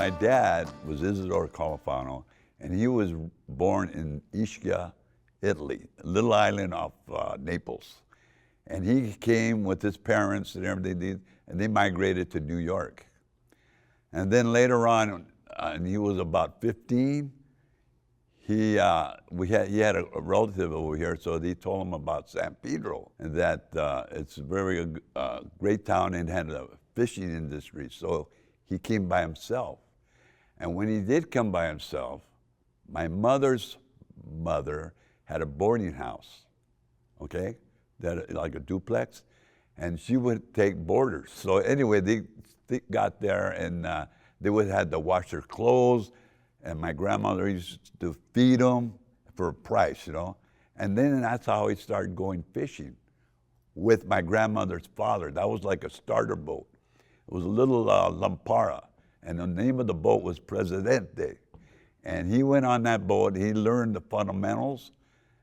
My dad was Isidore Califano, and he was born in Ischia, Italy, a little island off Naples. And he came with his parents and everything, and they migrated to New York. And then later on, and he was about 15, he had a relative over here, so they told him about San Pedro, and that it's a very great town and had a fishing industry. So he came by himself. And when he did come by himself, my mother's mother had a boarding house, okay, that like a duplex, and she would take boarders. So anyway, they got there, and they would have to wash their clothes, and my grandmother used to feed them for a price, you know. And then that's how he started going fishing with my grandmother's father. That was like a starter boat. It was a little Lampara, and the name of the boat was Presidente. And he went on that boat, he learned the fundamentals,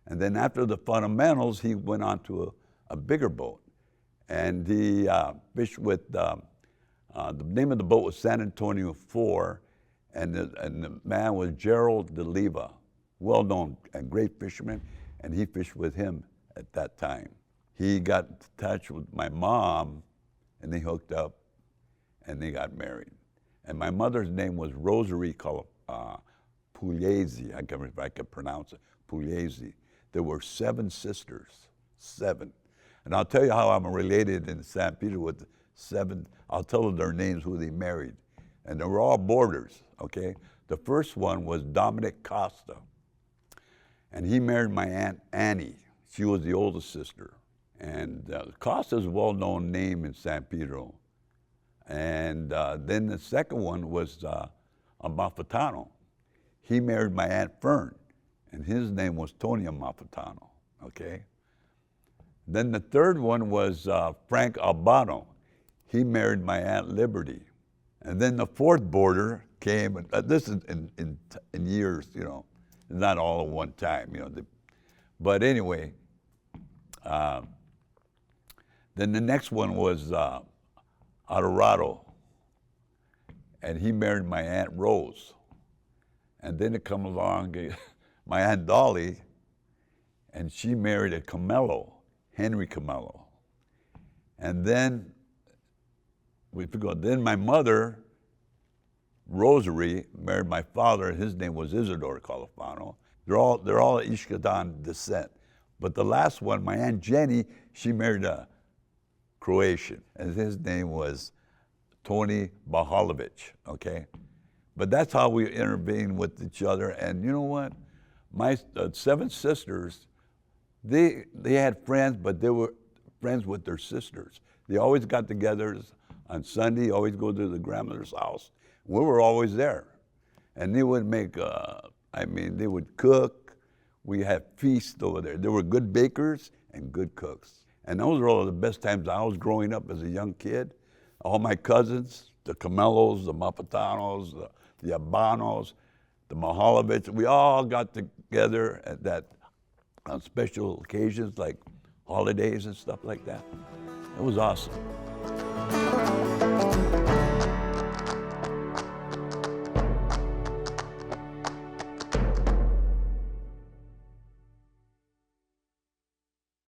and then after the fundamentals, he went on to a bigger boat. And he fished with, the name of the boat was San Antonio 4, and the man was Gerald de Leva, well-known and great fisherman, and he fished with him at that time. He got in touch with my mom, and they hooked up, and they got married. And my mother's name was Rosary Pugliese, if I could pronounce it, Pugliese. There were 7 sisters, 7. And I'll tell you how I'm related in San Pedro with the 7. I'll tell you their names, who they married. And they were all boarders, okay? The first one was Dominic Costa. And he married my Aunt Annie. She was the oldest sister. And Costa is a well-known name in San Pedro. And then the second one was Amalfitano. He married my Aunt Fern, and his name was Tony Amalfitano, okay? Then the third one was Frank Albano. He married my Aunt Liberty. And then the fourth boarder came, this is in years, you know, not all at one time, you know. But anyway, then the next one was Adorado, and he married my Aunt Rose. And then it come along my Aunt Dolly, and she married a Camello, Henry Camello. And then then my mother, Rosary, married my father, and his name was Isidore Califano. They're all Ischia descent. But the last one, my Aunt Jenny, she married a Croatian, and his name was Tony Bahalovic, okay? But that's how we intervened with each other. And you know what? My 7 sisters, they had friends, but they were friends with their sisters. They always got together on Sunday, always go to the grandmother's house. We were always there. And they would make, they would cook. We had feasts over there. They were good bakers and good cooks. And those were all the best times I was growing up as a young kid. All my cousins, the Camellos, the Mapatanos, the Abanos, the Mahalovic, we all got together at that on special occasions like holidays and stuff like that. It was awesome.